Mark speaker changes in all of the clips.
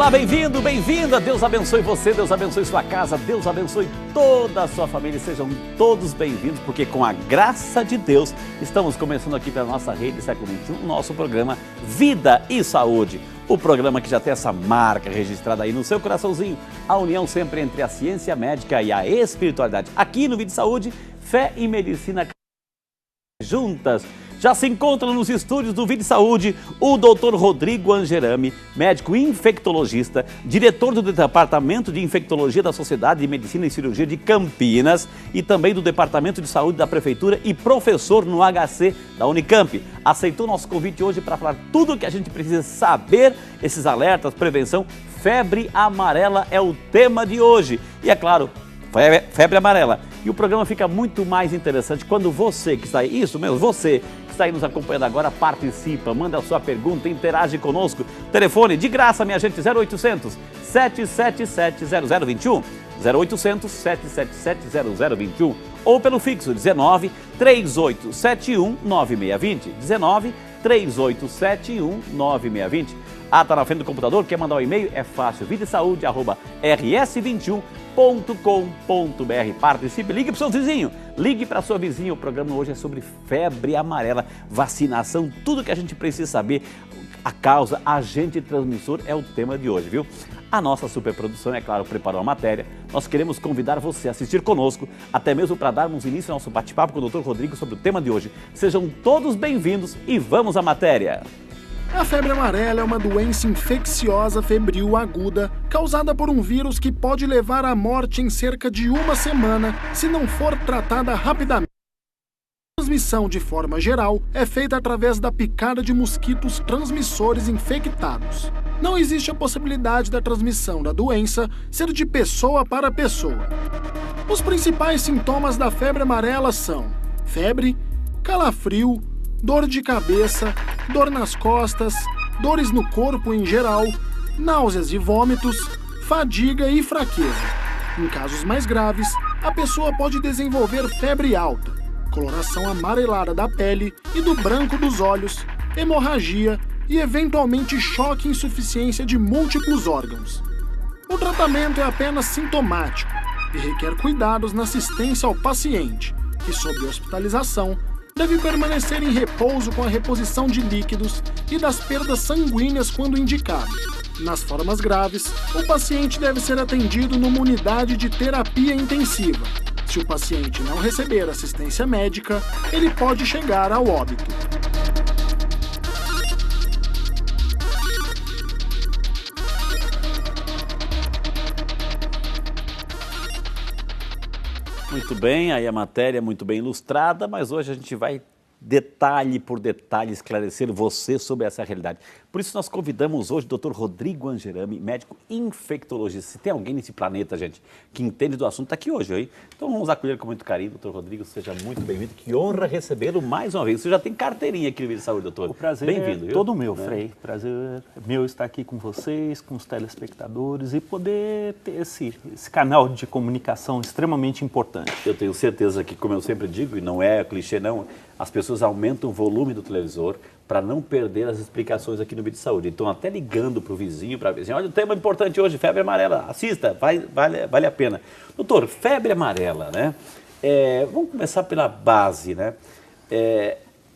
Speaker 1: Olá, bem-vindo, bem-vinda. Deus abençoe você, Deus abençoe sua casa, Deus abençoe toda a sua família. Sejam todos bem-vindos, porque com a graça de Deus, estamos começando aqui pela nossa rede Século XXI, o nosso programa Vida e Saúde. O programa que já tem essa marca registrada aí no seu coraçãozinho, a união sempre entre a ciência médica e a espiritualidade. Aqui no Vida e Saúde, fé e medicina juntas. Já se encontra nos estúdios do Vida e Saúde o Dr. Rodrigo Angerami, médico infectologista, diretor do Departamento de Infectologia da Sociedade de Medicina e Cirurgia de Campinas e também do Departamento de Saúde da Prefeitura e professor no HC da Unicamp. Aceitou nosso convite hoje para falar tudo o que a gente precisa saber, esses alertas, prevenção. Febre amarela é o tema de hoje. E é claro, febre amarela. E o programa fica muito mais interessante quando você que está aí, isso mesmo, você que está aí nos acompanhando agora, participa, manda a sua pergunta, interage conosco. Telefone de graça, minha gente, 0800 777 0021, 0800 777 0021, ou pelo fixo 19 3871 9620, 19 3871 9620. Ah, tá na frente do computador, quer mandar um e-mail? É fácil, vidasaude@rs21.com.br. Participe, ligue para o seu vizinho, ligue para a sua vizinha. O programa hoje é sobre febre amarela, vacinação, tudo que a gente precisa saber. A causa, agente transmissor é o tema de hoje, viu? A nossa superprodução, é claro, preparou a matéria. Nós queremos convidar você a assistir conosco, até mesmo para darmos início ao nosso bate-papo com o Dr. Rodrigo sobre o tema de hoje. Sejam todos bem-vindos e vamos à matéria.
Speaker 2: A febre amarela é uma doença infecciosa febril aguda causada por um vírus que pode levar à morte em cerca de uma semana se não for tratada rapidamente. A transmissão, de forma geral, é feita através da picada de mosquitos transmissores infectados. Não existe a possibilidade da transmissão da doença ser de pessoa para pessoa. Os principais sintomas da febre amarela são febre, calafrio, dor de cabeça, dor nas costas, dores no corpo em geral, náuseas e vômitos, fadiga e fraqueza. Em casos mais graves, a pessoa pode desenvolver febre alta, coloração amarelada da pele e do branco dos olhos, hemorragia e eventualmente choque e insuficiência de múltiplos órgãos. O tratamento é apenas sintomático e requer cuidados na assistência ao paciente, que sob hospitalização deve permanecer em repouso com a reposição de líquidos e das perdas sanguíneas quando indicado. Nas formas graves, o paciente deve ser atendido numa unidade de terapia intensiva. Se o paciente não receber assistência médica, ele pode chegar ao óbito.
Speaker 1: Muito bem, aí a matéria é muito bem ilustrada, mas hoje a gente vai detalhe por detalhe esclarecer você sobre essa realidade. Por isso nós convidamos hoje o Dr. Rodrigo Angerami, médico infectologista. Se tem alguém nesse planeta, gente, que entende do assunto, está aqui hoje, hein? Então vamos acolher com muito carinho, Dr. Rodrigo, seja muito bem-vindo. Que honra recebê-lo mais uma vez. Você já tem carteirinha aqui no Vida de Saúde, doutor.
Speaker 3: O prazer é todo meu, Frei. Prazer meu estar aqui com vocês, com os telespectadores e poder ter esse canal de comunicação extremamente importante.
Speaker 1: Eu tenho certeza que, como eu sempre digo, e não é clichê não, as pessoas aumentam o volume do televisor para não perder as explicações aqui no Vida de Saúde. Então, até ligando para o vizinho, para a vizinha, olha, o tema importante hoje, febre amarela, assista, vale a pena. Doutor, febre amarela, né? Vamos começar pela base, né?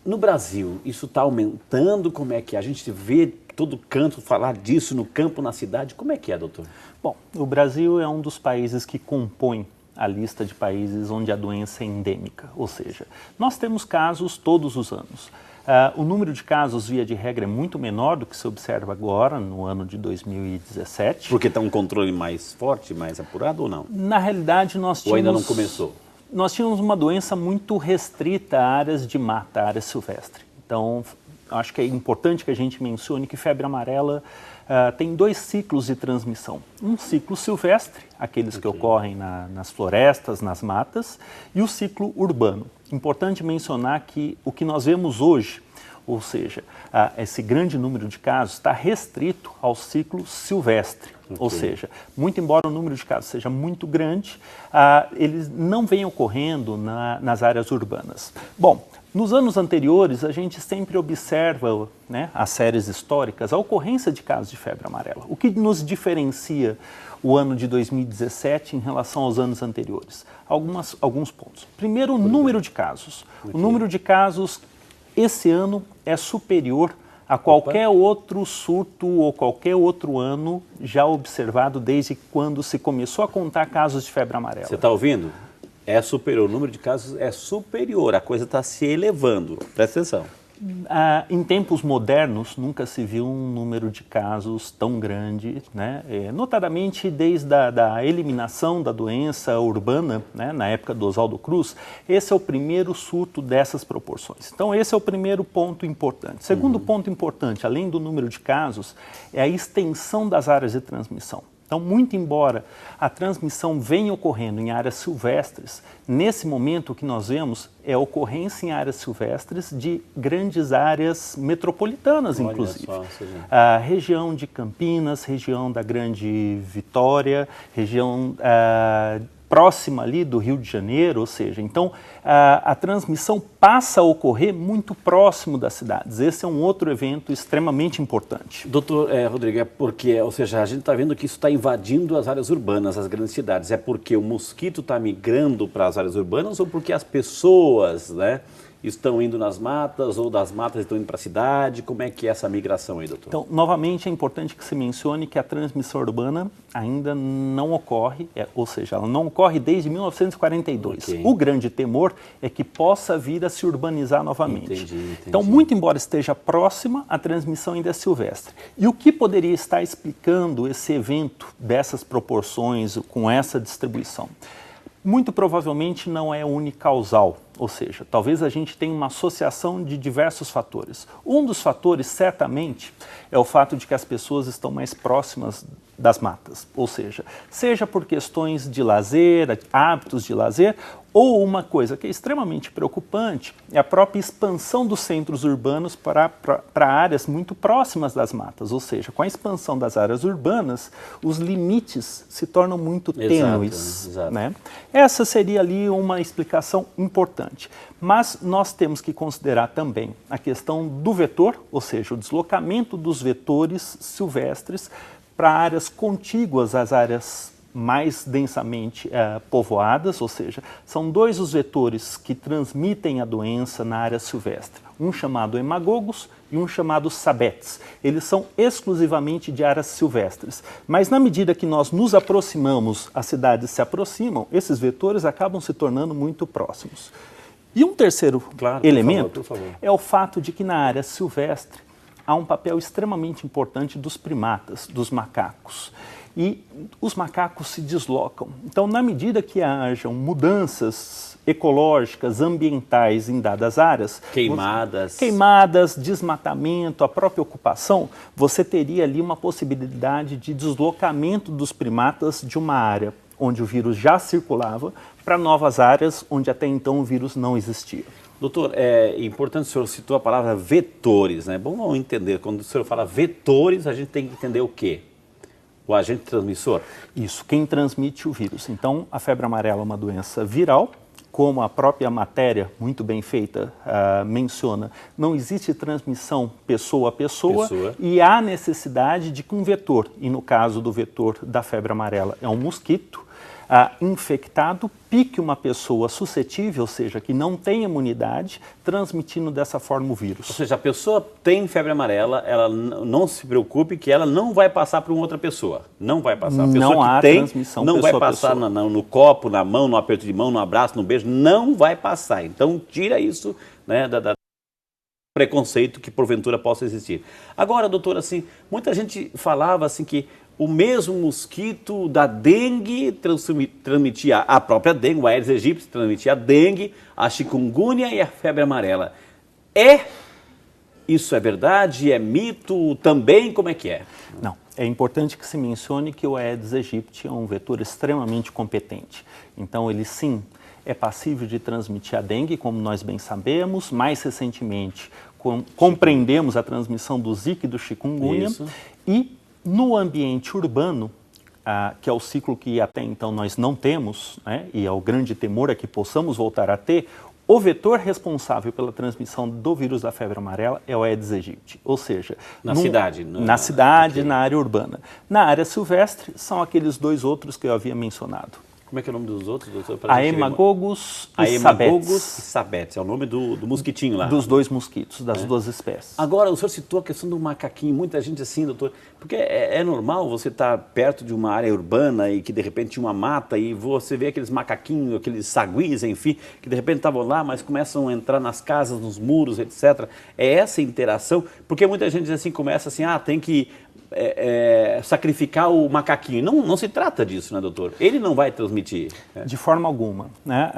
Speaker 1: No Brasil, isso está aumentando, como é que é? A gente vê todo canto falar disso, no campo, na cidade, como é que é, doutor?
Speaker 3: Bom, o Brasil é um dos países que compõe a lista de países onde a doença é endêmica, ou seja, nós temos casos todos os anos. O número de casos, via de regra, é muito menor do que se observa agora, no ano de 2017.
Speaker 1: Porque está um controle mais forte, mais apurado ou não?
Speaker 3: Na realidade, nós tínhamos...
Speaker 1: Ou ainda não começou?
Speaker 3: Nós tínhamos uma doença muito restrita a áreas de mata, área silvestre. Então, acho que é importante que a gente mencione que febre amarela tem dois ciclos de transmissão. Um ciclo silvestre, aqueles que ocorrem nas florestas, nas matas, e o ciclo urbano. Importante mencionar que o que nós vemos hoje, ou seja, esse grande número de casos está restrito ao ciclo silvestre. Ou seja, muito embora o número de casos seja muito grande, eles não vêm ocorrendo nas áreas urbanas. Bom, Nos anos anteriores, a gente sempre observa, né, as séries históricas, a ocorrência de casos de febre amarela. O que nos diferencia o ano de 2017 em relação aos anos anteriores? Alguns pontos. Primeiro, o número de casos. O número de casos esse ano é superior a qualquer outro surto ou qualquer outro ano já observado desde quando se começou a contar casos de febre amarela.
Speaker 1: Você está ouvindo? É superior, o número de casos é superior, a coisa está se elevando. Presta atenção.
Speaker 3: Em tempos modernos, nunca se viu um número de casos tão grande, né? Notadamente desde a eliminação da doença urbana, né? Na época do Oswaldo Cruz, esse é o primeiro surto dessas proporções. Então esse é o primeiro ponto importante. Segundo ponto importante, além do número de casos, é a extensão das áreas de transmissão. Então, muito embora a transmissão venha ocorrendo em áreas silvestres, nesse momento o que nós vemos é a ocorrência em áreas silvestres de grandes áreas metropolitanas, inclusive. A região de Campinas, região da Grande Vitória, região próxima ali do Rio de Janeiro, ou seja, então a transmissão passa a ocorrer muito próximo das cidades. Esse é um outro evento extremamente importante.
Speaker 1: Doutor Rodrigo, é porque, ou seja, a gente está vendo que isso está invadindo as áreas urbanas, as grandes cidades. É porque o mosquito está migrando para as áreas urbanas ou porque as pessoas, né, estão indo nas matas ou das matas estão indo para a cidade? Como é que é essa migração aí, doutor?
Speaker 3: Então, novamente, é importante que se mencione que a transmissão urbana ainda não ocorre, ou seja, ela não ocorre desde 1942.
Speaker 1: Okay.
Speaker 3: O grande temor é que possa vir a se urbanizar novamente.
Speaker 1: Entendi.
Speaker 3: Então, muito embora esteja próxima, a transmissão ainda é silvestre. E o que poderia estar explicando esse evento dessas proporções, com essa distribuição? Muito provavelmente não é unicausal, ou seja, talvez a gente tenha uma associação de diversos fatores. Um dos fatores, certamente, é o fato de que as pessoas estão mais próximas das matas, ou seja por questões de lazer, hábitos de lazer, ou uma coisa que é extremamente preocupante, é a própria expansão dos centros urbanos para áreas muito próximas das matas, ou seja, com a expansão das áreas urbanas, os limites se tornam muito tênues.
Speaker 1: Exato.
Speaker 3: Né? Essa seria ali uma explicação importante. Mas nós temos que considerar também a questão do vetor, ou seja, o deslocamento dos vetores silvestres para áreas contíguas às áreas mais densamente povoadas, ou seja, são dois os vetores que transmitem a doença na área silvestre, um chamado hemagogos e um chamado sabetes. Eles são exclusivamente de áreas silvestres, mas na medida que nós nos aproximamos, as cidades se aproximam, esses vetores acabam se tornando muito próximos. E um terceiro elemento
Speaker 1: por favor.
Speaker 3: É o fato de que na área silvestre há um papel extremamente importante dos primatas, dos macacos. E os macacos se deslocam. Então, na medida que hajam mudanças ecológicas, ambientais em dadas áreas, queimadas, desmatamento, a própria ocupação, você teria ali uma possibilidade de deslocamento dos primatas de uma área onde o vírus já circulava para novas áreas onde até então o vírus não existia.
Speaker 1: Doutor, é importante, o senhor citou a palavra vetores, né? Bom, vamos entender, quando o senhor fala vetores, a gente tem que entender o quê? O agente transmissor?
Speaker 3: Isso, quem transmite o vírus. Então, a febre amarela é uma doença viral, como a própria matéria, muito bem feita, menciona, não existe transmissão pessoa a pessoa e há necessidade de que um vetor, e no caso do vetor da febre amarela é um mosquito, infectado, pique uma pessoa suscetível, ou seja, que não tem imunidade, transmitindo dessa forma o vírus.
Speaker 1: Ou seja, a pessoa tem febre amarela, ela não se preocupe que ela não vai passar para uma outra pessoa. Não vai passar. A pessoa
Speaker 3: não há transmissão
Speaker 1: não
Speaker 3: pessoa
Speaker 1: vai passar no copo, na mão, no aperto de mão, no abraço, no beijo, não vai passar. Então, tira isso, né, da preconceito que porventura possa existir. Agora, doutor, assim, muita gente falava assim que o mesmo mosquito da dengue transmitia a própria dengue, o Aedes aegypti transmitia a dengue, a chikungunya e a febre amarela. Isso é verdade? É mito também? Como é que é?
Speaker 3: Não. É importante que se mencione que o Aedes aegypti é um vetor extremamente competente. Então, ele sim é passível de transmitir a dengue, como nós bem sabemos. Mais recentemente, compreendemos a transmissão do Zika e do chikungunya.
Speaker 1: Isso.
Speaker 3: E no ambiente urbano, que é o ciclo que até então nós não temos, né, e é o grande temor é que possamos voltar a ter, O vetor responsável pela transmissão do vírus da febre amarela é o Aedes aegypti, ou seja,
Speaker 1: na cidade,
Speaker 3: okay. Na área urbana. Na área silvestre são aqueles dois outros que eu havia mencionado.
Speaker 1: Como é que é o nome dos outros, doutor?
Speaker 3: Haemococcus e
Speaker 1: sabetes, é o nome do mosquitinho lá.
Speaker 3: Dos dois mosquitos, das duas espécies.
Speaker 1: Agora, o senhor citou a questão do macaquinho, muita gente assim, doutor, porque é normal você estar perto de uma área urbana e que de repente tinha uma mata e você vê aqueles macaquinhos, aqueles saguis, enfim, que de repente estavam lá, mas começam a entrar nas casas, nos muros, etc. É essa interação, porque muita gente assim começa assim, tem que sacrificar o macaquinho. Não se trata disso, né, doutor? Ele não vai transmitir.
Speaker 3: De forma alguma, né?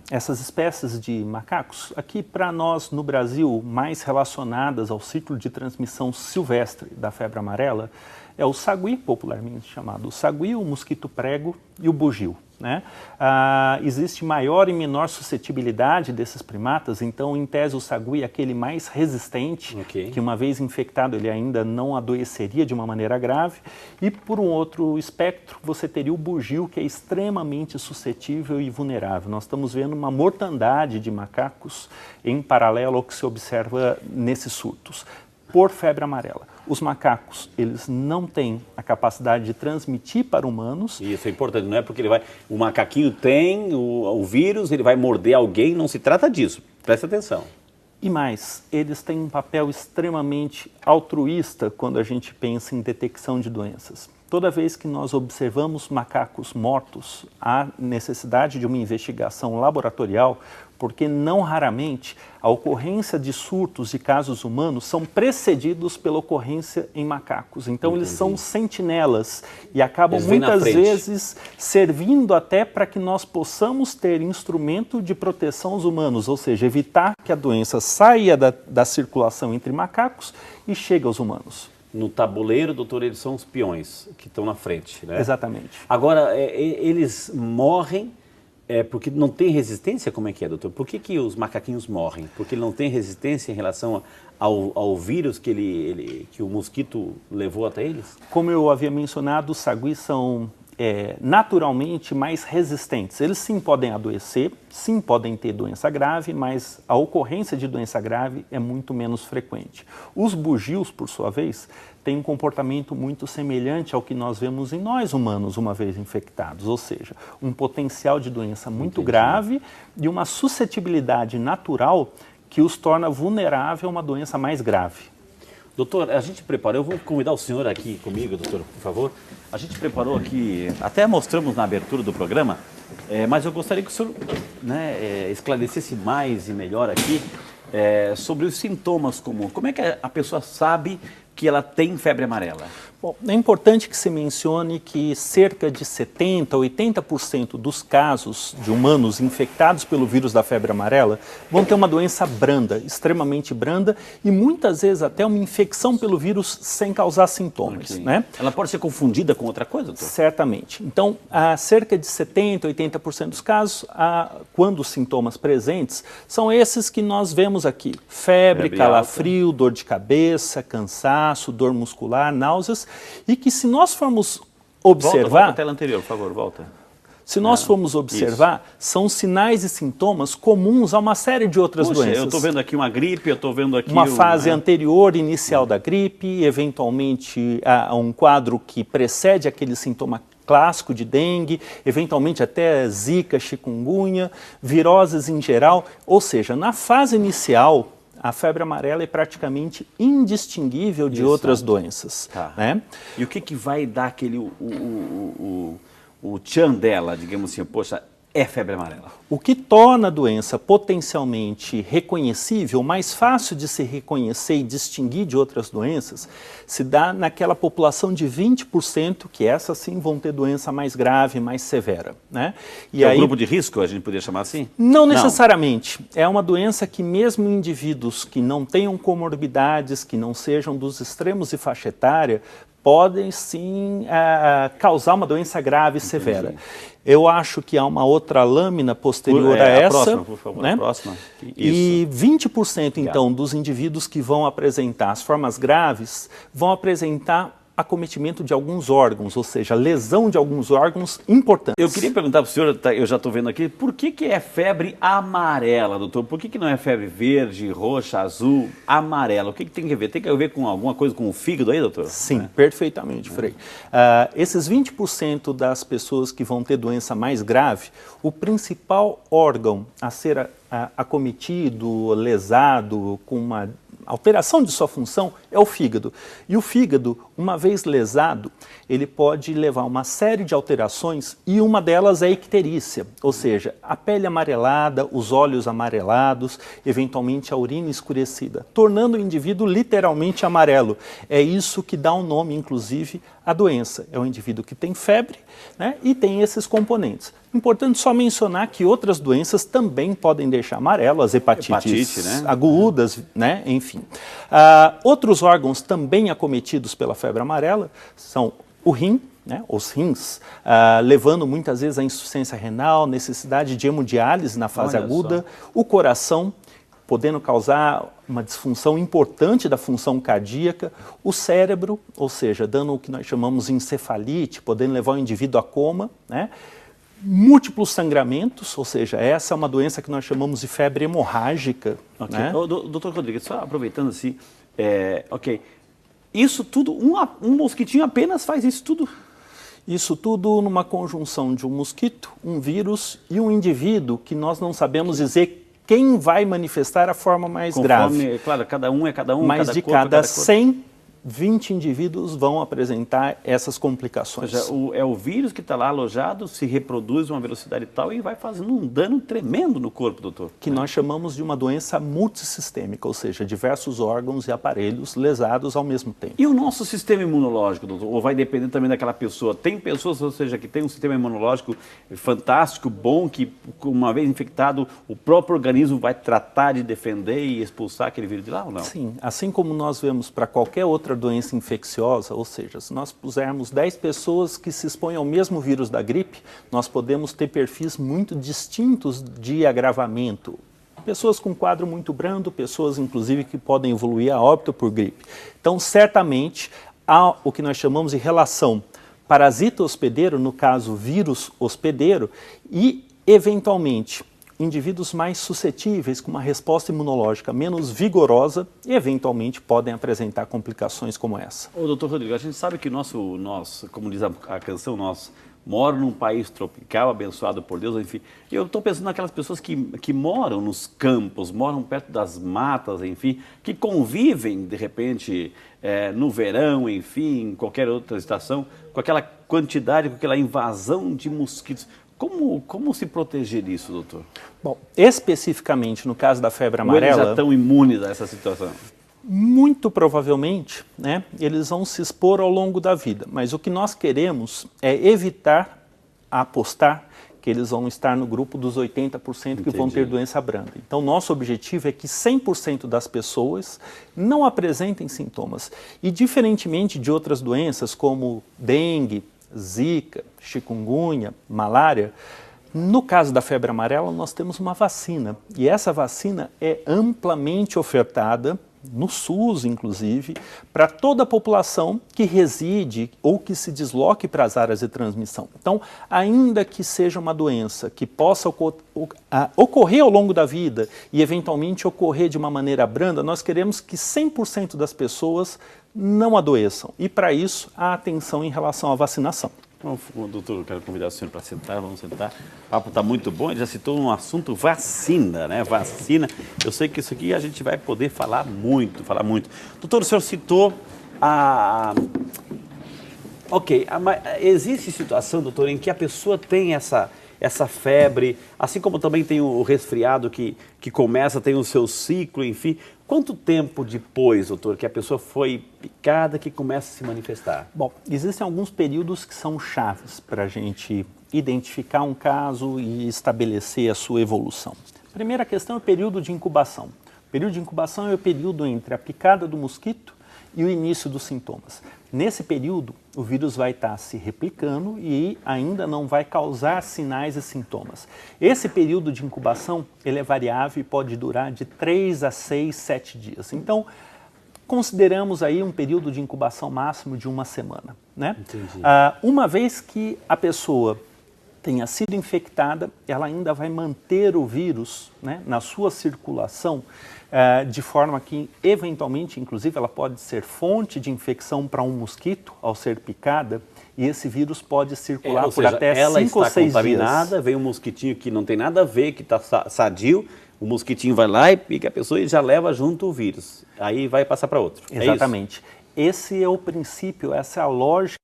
Speaker 3: Essas espécies de macacos, aqui para nós no Brasil, mais relacionadas ao ciclo de transmissão silvestre da febre amarela, é o sagui, popularmente chamado o sagui, o mosquito prego e o bugio. Né? Existe maior e menor suscetibilidade desses primatas, então, em tese, o sagui é aquele mais resistente, que uma vez infectado ele ainda não adoeceria de uma maneira grave, e por um outro espectro você teria o bugio, que é extremamente suscetível e vulnerável. Nós estamos vendo uma mortandade de macacos em paralelo ao que se observa nesses surtos, por febre amarela. Os macacos, eles não têm a capacidade de transmitir para humanos.
Speaker 1: Isso é importante, não é porque o macaquinho tem o vírus, ele vai morder alguém, não se trata disso. Presta atenção.
Speaker 3: E mais, eles têm um papel extremamente altruísta quando a gente pensa em detecção de doenças. Toda vez que nós observamos macacos mortos, há necessidade de uma investigação laboratorial, porque não raramente a ocorrência de surtos de casos humanos são precedidos pela ocorrência em macacos. Então, eles são sentinelas e acabam muitas vezes servindo até para que nós possamos ter instrumento de proteção aos humanos, ou seja, evitar que a doença saia da circulação entre macacos e chegue aos humanos.
Speaker 1: No tabuleiro, doutor, eles são os peões que estão na frente, né?
Speaker 3: Exatamente.
Speaker 1: Agora, eles morrem porque não tem resistência? Como é que é, doutor? Por que os macaquinhos morrem? Porque ele não tem resistência em relação ao vírus que o mosquito levou até eles?
Speaker 3: Como eu havia mencionado, os saguis são naturalmente mais resistentes. Eles sim podem adoecer, sim podem ter doença grave, mas a ocorrência de doença grave é muito menos frequente. Os bugios, por sua vez, têm um comportamento muito semelhante ao que nós vemos em nós humanos uma vez infectados, ou seja, um potencial de doença muito grave e uma suscetibilidade natural que os torna vulnerável a uma doença mais grave.
Speaker 1: Doutor, a gente preparou, eu vou convidar o senhor aqui comigo, doutor, por favor. A gente preparou aqui, até mostramos na abertura do programa, mas eu gostaria que o senhor esclarecesse mais e melhor aqui sobre os sintomas comuns. Como é que a pessoa sabe que ela tem febre amarela?
Speaker 3: Bom, é importante que se mencione que cerca de 70% a 80% dos casos de humanos infectados pelo vírus da febre amarela vão ter uma doença branda, extremamente branda, e muitas vezes até uma infecção pelo vírus sem causar sintomas. Né?
Speaker 1: Ela pode ser confundida com outra coisa, doutor?
Speaker 3: Certamente. Então, cerca de 70% a 80% dos casos, quando os sintomas presentes, são esses que nós vemos aqui. Febre, calafrio, dor de cabeça, cansaço, dor muscular, náuseas, e que se nós formos observar...
Speaker 1: Volta a tela anterior, por favor, volta.
Speaker 3: Se nós formos observar, são sinais e sintomas comuns a uma série de outras doenças.
Speaker 1: Eu estou vendo aqui uma gripe, eu estou vendo aqui...
Speaker 3: Uma fase anterior, inicial da gripe, eventualmente um quadro que precede aquele sintoma clássico de dengue, eventualmente até zika, chikungunya, viroses em geral. Ou seja, na fase inicial, a febre amarela é praticamente indistinguível de outras doenças.
Speaker 1: Tá.
Speaker 3: Né?
Speaker 1: E o que vai dar aquele o tchan dela, digamos assim, poxa, é febre amarela?
Speaker 3: O que torna a doença potencialmente reconhecível, mais fácil de se reconhecer e distinguir de outras doenças, se dá naquela população de 20%, que essas sim vão ter doença mais grave, mais severa. Né?
Speaker 1: E aí, é um grupo de risco, a gente poderia chamar assim?
Speaker 3: Não necessariamente. É uma doença que mesmo indivíduos que não tenham comorbidades, que não sejam dos extremos de faixa etária, podem sim causar uma doença grave e severa. Eu acho que há uma outra lâmina posterior a essa.
Speaker 1: Próxima, por favor,
Speaker 3: né?
Speaker 1: Próxima.
Speaker 3: E 20% então dos indivíduos que vão apresentar as formas graves vão apresentar acometimento de alguns órgãos, ou seja, lesão de alguns órgãos importantes.
Speaker 1: Eu queria perguntar para o senhor, eu já estou vendo aqui, por que é febre amarela, doutor? Por que não é febre verde, roxa, azul, amarela? O que tem a ver? Tem a ver com alguma coisa com o fígado aí, doutor?
Speaker 3: Sim, perfeitamente, Frei. Esses 20% das pessoas que vão ter doença mais grave, o principal órgão a ser acometido, lesado, com uma alteração de sua função é o fígado. E o fígado, uma vez lesado, ele pode levar a uma série de alterações e uma delas é a icterícia, ou seja, a pele amarelada, os olhos amarelados, eventualmente a urina escurecida, tornando o indivíduo literalmente amarelo. É isso que dá um nome, inclusive, à doença. É um indivíduo que tem febre, né, e tem esses componentes. Importante só mencionar que outras doenças também podem deixar amarelo, as hepatites
Speaker 1: né?
Speaker 3: agudas, né? Enfim. Outros órgãos também acometidos pela febre amarela são o rim, né? Os rins, levando muitas vezes à insuficiência renal, necessidade de hemodiálise na fase aguda, o coração, podendo causar uma disfunção importante da função cardíaca, o cérebro, ou seja, dando o que nós chamamos de encefalite, podendo levar o indivíduo a coma, né? Múltiplos sangramentos, ou seja, essa é uma doença que nós chamamos de febre hemorrágica.
Speaker 1: Okay.
Speaker 3: Né?
Speaker 1: Doutor Rodrigues, só aproveitando assim, isso tudo, um mosquitinho apenas faz isso tudo?
Speaker 3: Isso tudo numa conjunção de um mosquito, um vírus e um indivíduo que nós não sabemos dizer quem vai manifestar a forma mais grave.
Speaker 1: Claro, cada um é cada um.
Speaker 3: Mas de cada 100, 20 indivíduos vão apresentar essas complicações.
Speaker 1: Ou seja, é o vírus que está lá alojado, se reproduz a uma velocidade tal e vai fazendo um dano tremendo no corpo, doutor.
Speaker 3: Que nós chamamos de uma doença multissistêmica, ou seja, diversos órgãos e aparelhos lesados ao mesmo tempo.
Speaker 1: E o nosso sistema imunológico, doutor? Ou vai depender também daquela pessoa? Tem pessoas, ou seja, que tem um sistema imunológico fantástico, bom, que uma vez infectado, o próprio organismo vai tratar de defender e expulsar aquele vírus de lá ou não?
Speaker 3: Sim, assim como nós vemos para qualquer outra doença infecciosa, ou seja, se nós pusermos 10 pessoas que se expõem ao mesmo vírus da gripe, nós podemos ter perfis muito distintos de agravamento. Pessoas com quadro muito brando, pessoas inclusive que podem evoluir a óbito por gripe. Então, certamente, há o que nós chamamos de relação parasita hospedeiro, no caso vírus hospedeiro, e eventualmente indivíduos mais suscetíveis, com uma resposta imunológica menos vigorosa e, eventualmente, podem apresentar complicações como essa.
Speaker 1: Ô, doutor Rodrigo, a gente sabe que nós, como diz a canção, nós moramos num país tropical, abençoado por Deus, enfim. Eu estou pensando naquelas pessoas que moram nos campos, moram perto das matas, enfim, que convivem, de repente, no verão, enfim, em qualquer outra estação, com aquela quantidade, com aquela invasão de mosquitos. Como se proteger disso, doutor?
Speaker 3: Bom, especificamente no caso da febre amarela...
Speaker 1: Ou eles já estão imunes a essa situação?
Speaker 3: Muito provavelmente, né, eles vão se expor ao longo da vida, mas o que nós queremos é evitar apostar que eles vão estar no grupo dos 80% que vão ter doença branda. Então, nosso objetivo é que 100% das pessoas não apresentem sintomas. E, diferentemente de outras doenças como dengue, zika, chikungunya, malária, no caso da febre amarela nós temos uma vacina e essa vacina é amplamente ofertada no SUS, inclusive, para toda a população que reside ou que se desloque para as áreas de transmissão. Então, ainda que seja uma doença que possa ocorrer ao longo da vida e eventualmente ocorrer de uma maneira branda, nós queremos que 100% das pessoas não adoeçam. E para isso, a atenção em relação à vacinação.
Speaker 1: Bom, doutor, eu quero convidar o senhor para sentar, vamos sentar. O papo está muito bom, ele já citou um assunto vacina, né? Vacina. Eu sei que isso aqui a gente vai poder falar muito, Doutor, o senhor citou mas existe situação, doutor, em que a pessoa tem essa febre, assim como também tem o resfriado que começa, tem o seu ciclo, enfim. Quanto tempo depois, doutor, que a pessoa foi picada que começa a se manifestar? Bom,
Speaker 3: existem alguns períodos que são chaves para a gente identificar um caso e estabelecer a sua evolução. A primeira questão é o período de incubação. O período de incubação é o período entre a picada do mosquito e o início dos sintomas. Nesse período, o vírus vai estar se replicando e ainda não vai causar sinais e sintomas. Esse período de incubação, ele é variável e pode durar de 3 a 6, 7 dias. Então, consideramos aí um período de incubação máximo de 1 semana, né?
Speaker 1: Entendi.
Speaker 3: Uma vez que a pessoa tenha sido infectada, ela ainda vai manter o vírus, né, na sua circulação, de forma que, eventualmente, inclusive, ela pode ser fonte de infecção para um mosquito ao ser picada, e esse vírus pode circular por até 5 ou 6 dias.
Speaker 1: Ela está contaminada, vem um mosquitinho que não tem nada a ver, que está sadio, o mosquitinho vai lá e pica a pessoa e já leva junto o vírus. Aí vai passar para outro.
Speaker 3: Exatamente. Esse é o princípio, essa é a lógica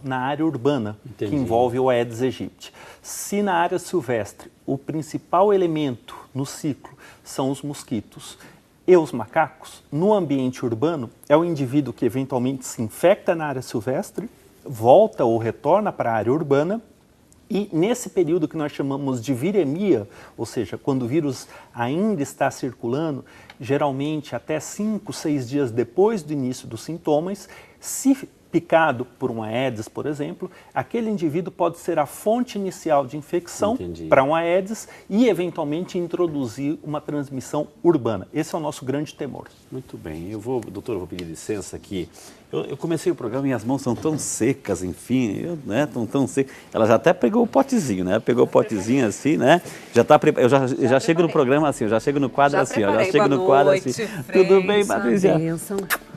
Speaker 3: na área urbana,
Speaker 1: Entendi.
Speaker 3: que envolve o Aedes aegypti. Se na área silvestre o principal elemento no ciclo são os mosquitos e os macacos, no ambiente urbano é o indivíduo que eventualmente se infecta na área silvestre, volta ou retorna para a área urbana, e nesse período que nós chamamos de viremia, ou seja, quando o vírus ainda está circulando, geralmente até 5, 6 dias depois do início dos sintomas, se picado por um Aedes, por exemplo, aquele indivíduo pode ser a fonte inicial de infecção para um Aedes e, eventualmente, introduzir uma transmissão urbana. Esse é o nosso grande temor.
Speaker 1: Muito bem. Doutor, eu vou pedir licença aqui. Eu comecei o programa e as mãos são tão secas, enfim, estão tão secas. Ela já até pegou o potezinho, né? Pegou o potezinho assim, né? Eu já chego no programa assim, eu já chego no quadro assim, eu já chego no quadro assim. Tudo bem, Patrícia?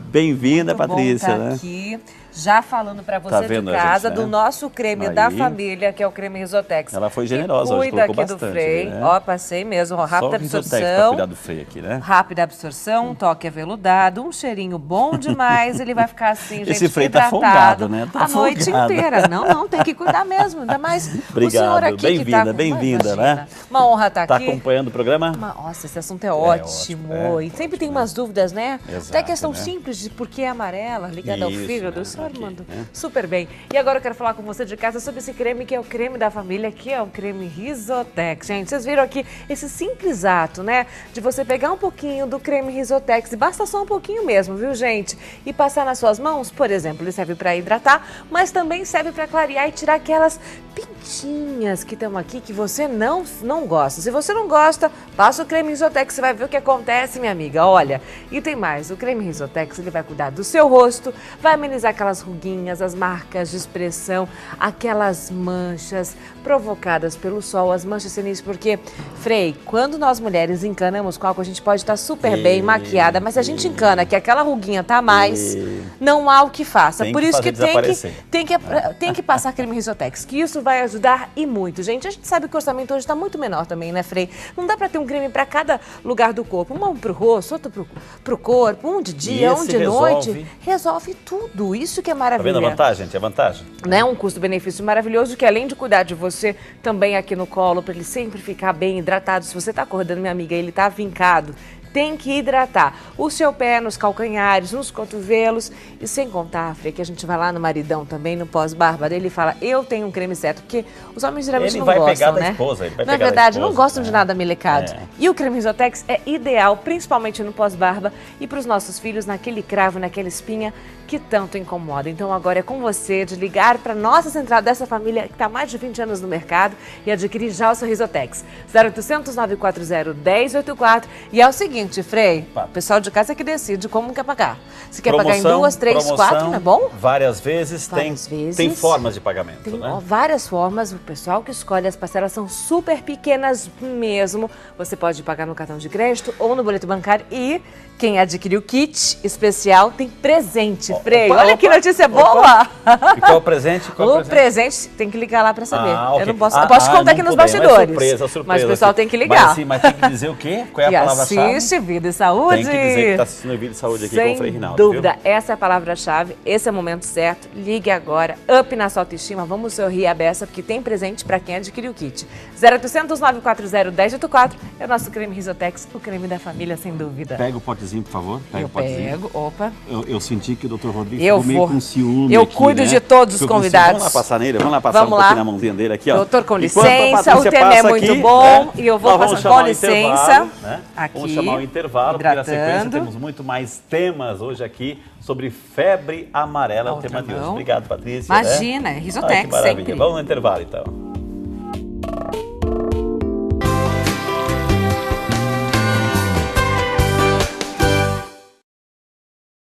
Speaker 1: Bem-vinda, Patrícia, né?
Speaker 4: Aqui, já falando para você de casa, do nosso creme da família, que é o creme Risotex.
Speaker 1: Ela foi generosa hoje, colocou bastante. Cuida aqui do Frei,
Speaker 4: né? Ó, passei mesmo, ó, rápida absorção.
Speaker 1: Pra cuidar do Frei aqui, né?
Speaker 4: Rápida absorção, um toque aveludado, um cheirinho bom demais, ele vai ficar assim, gente,
Speaker 1: esse Frei tá folgado, né? Tá
Speaker 4: a noite inteira. Não, tem que cuidar mesmo, ainda mais
Speaker 1: Obrigado.
Speaker 4: O senhor aqui
Speaker 1: bem-vinda,
Speaker 4: que tá
Speaker 1: bem-vinda, né?
Speaker 4: Uma honra estar aqui.
Speaker 1: Tá acompanhando o programa?
Speaker 4: Nossa, esse assunto é ótimo. E sempre tem umas dúvidas, né?
Speaker 1: Exato,
Speaker 4: até questão
Speaker 1: né?
Speaker 4: simples de por que é amarela, ligada ao fígado. O senhor mandou
Speaker 1: né?
Speaker 4: super bem. E agora eu quero falar com você de casa sobre esse creme que é o creme da família, que é o creme Risotex. Gente, vocês viram aqui esse simples ato, né? De você pegar um pouquinho do creme Risotex, e basta só um pouquinho mesmo, viu, gente? E passar nas suas mãos, por exemplo, ele serve para hidratar, mas também serve para clarear e tirar aquelas pintinhas que estão aqui que você não gosta. Se você não gosta, passa o creme Risotex, você vai ver o que acontece, minha amiga. Olha, e tem mais, o creme Risotex, ele vai cuidar do seu rosto, vai amenizar aquelas ruguinhas, as marcas de expressão, aquelas manchas provocadas pelo sol, as manchas senis, porque, Frei, quando nós mulheres encanamos com álcool, a gente pode estar super bem maquiada, mas se a gente encana que aquela ruguinha tá a mais, não há o que faça. Por isso que tem que passar creme Risotex, que isso vai ajudar e muito. Gente, a gente sabe que o orçamento hoje está muito menor também, né, Frei? Não dá para ter um creme para cada lugar do corpo, um pro rosto, outro pro corpo, um de dia, um de noite. Resolve tudo. Isso que é maravilha.
Speaker 1: Tá vendo a vantagem, gente? É vantagem.
Speaker 4: Né? Um custo-benefício maravilhoso que, além de cuidar de você, também aqui no colo, para ele sempre ficar bem hidratado. Se você está acordando, minha amiga, ele está vincado, tem que hidratar o seu pé nos calcanhares, nos cotovelos. E sem contar, Frei, que a gente vai lá no maridão também, no pós-barba dele, e fala, eu tenho um creme certo, porque os homens geralmente não gostam,
Speaker 1: pegar
Speaker 4: né?
Speaker 1: Da esposa, ele vai
Speaker 4: Na
Speaker 1: pegar
Speaker 4: verdade,
Speaker 1: da esposa,
Speaker 4: não gostam de nada melecado.
Speaker 1: É.
Speaker 4: E o creme Risotex é ideal, principalmente no pós-barba e para os nossos filhos, naquele cravo, naquela espinha que tanto incomoda. Então agora é com você de ligar para nossa central dessa família que está há mais de 20 anos no mercado e adquirir já o seu Risotex. 0800 940 1084. E é o seguinte, Frei, o pessoal de casa é que decide como quer pagar. Se quer pagar em 2, 3, 4, não é bom?
Speaker 1: Várias vezes, tem formas de pagamento,
Speaker 4: tem,
Speaker 1: né?
Speaker 4: Várias formas, o pessoal que escolhe, as parcelas são super pequenas mesmo. Você pode pagar no cartão de crédito ou no boleto bancário e quem adquirir o kit especial tem presente, Frei. Olha que notícia boa!
Speaker 1: E qual o presente?
Speaker 4: O presente tem que ligar lá para saber.
Speaker 1: Okay.
Speaker 4: Eu não posso, eu posso contar aqui nos bastidores.
Speaker 1: Surpresa,
Speaker 4: mas o pessoal tem que ligar.
Speaker 1: Mas tem que dizer o quê? Qual é a palavra-chave?
Speaker 4: Assiste Vida e Saúde.
Speaker 1: Tem que dizer que está assistindo Vida e Saúde aqui com o Frei Rinaldo.
Speaker 4: Sem dúvida, essa é a palavra-chave, esse é o momento certo. Ligue agora, up na sua autoestima, vamos sorrir a beça, porque tem presente para quem adquiriu o kit. 0800 940 1084 é o nosso creme Risotex, o creme da família, sem dúvida.
Speaker 1: Pega o potezinho, por favor.
Speaker 4: Eu pego, opa.
Speaker 1: Eu senti que o Dr. Rodrigo ficou meio com ciúme.
Speaker 4: Eu cuido de todos os convidados.
Speaker 1: Vamos lá passar nele, vamos lá passar um pouquinho na mãozinha dele aqui, ó.
Speaker 4: Doutor, com licença, o tema é muito bom e eu vou passar com licença. Aqui,
Speaker 1: vamos chamar o intervalo, porque na sequência temos muito mais temas hoje aqui sobre febre amarela, é o tema de hoje. Obrigado, Patrícia.
Speaker 4: Imagina, é Risotex,
Speaker 1: que maravilha.
Speaker 4: sempre.
Speaker 1: Vamos no intervalo, então.